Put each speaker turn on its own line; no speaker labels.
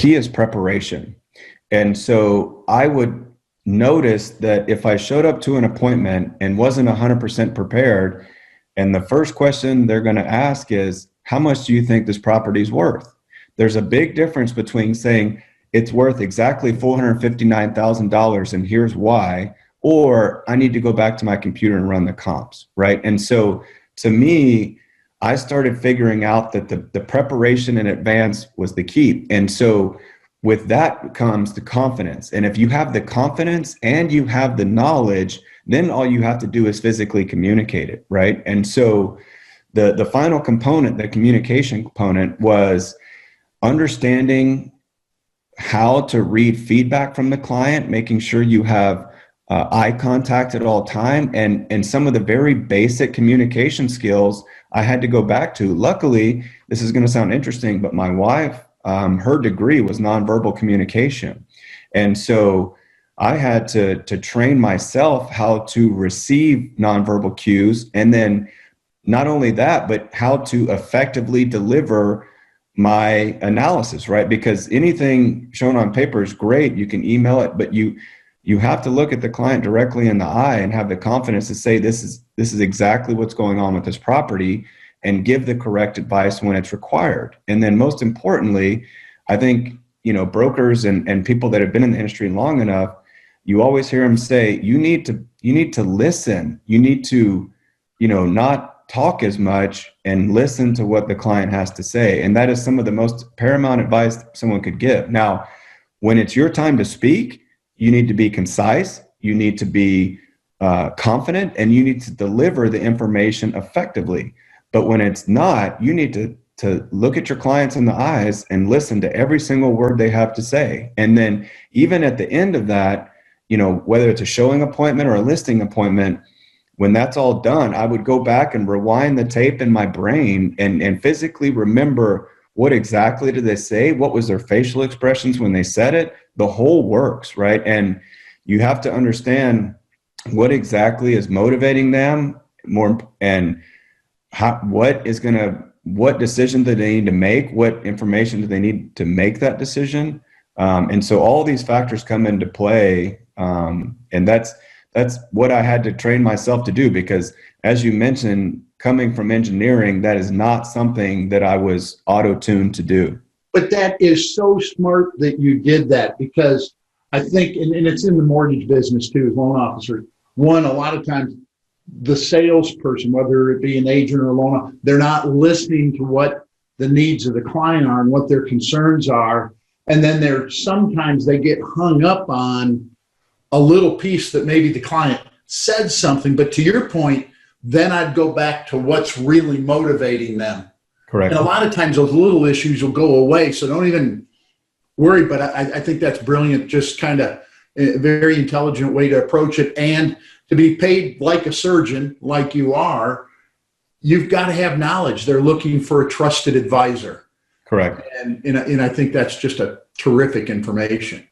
key is preparation. And so I would notice that if I showed up to an appointment and wasn't 100% prepared, and the first question they're going to ask is, how much do you think this property is worth? There's a big difference between saying it's worth exactly $459,000 and here's why, or I need to go back to my computer and run the comps, right? And so to me, I started figuring out that the preparation in advance was the key. And so with that comes the confidence. And if you have the confidence and you have the knowledge, then all you have to do is physically communicate it, right? And so the final component, the communication component, was understanding how to read feedback from the client, making sure you have eye contact at all time, and some of the very basic communication skills I had to go back to. Luckily, this is going to sound interesting, but my wife, her degree was nonverbal communication. And so I had to train myself how to receive nonverbal cues, and then not only that, but how to effectively deliver my analysis, right? Because anything shown on paper is great. You can email it, but you have to look at the client directly in the eye and have the confidence to say, this is exactly what's going on with this property, and give the correct advice when it's required. And then most importantly, I think, brokers and people that have been in the industry long enough, you always hear them say, you need to listen. You need to, not talk as much and listen to what the client has to say. And that is some of the most paramount advice someone could give. Now, when it's your time to speak, you need to be concise, you need to be confident, and you need to deliver the information effectively. But when it's not, you need to look at your clients in the eyes and listen to every single word they have to say. And then even at the end of that, whether it's a showing appointment or a listing appointment, when that's all done, I would go back and rewind the tape in my brain and physically remember, what exactly did they say? What was their facial expressions when they said it? The whole works, right? And you have to understand what exactly is motivating them and what decision do they need to make? What information do they need to make that decision? And so all these factors come into play. And that's what I had to train myself to do, because as you mentioned, coming from engineering, that is not something that I was auto-tuned to do.
But that is so smart that you did that, because I think, and it's in the mortgage business too, as loan officer, a lot of times the salesperson, whether it be an agent or a loan officer, they're not listening to what the needs of the client are and what their concerns are. And then sometimes they get hung up on a little piece that maybe the client said something, but to your point, then I'd go back to what's really motivating them.
Correct.
And a lot of times those little issues will go away, so don't even worry. But I think that's brilliant, just kind of a very intelligent way to approach it. And to be paid like a surgeon, like you are, you've got to have knowledge. They're looking for a trusted advisor.
Correct.
And I think that's just a terrific information.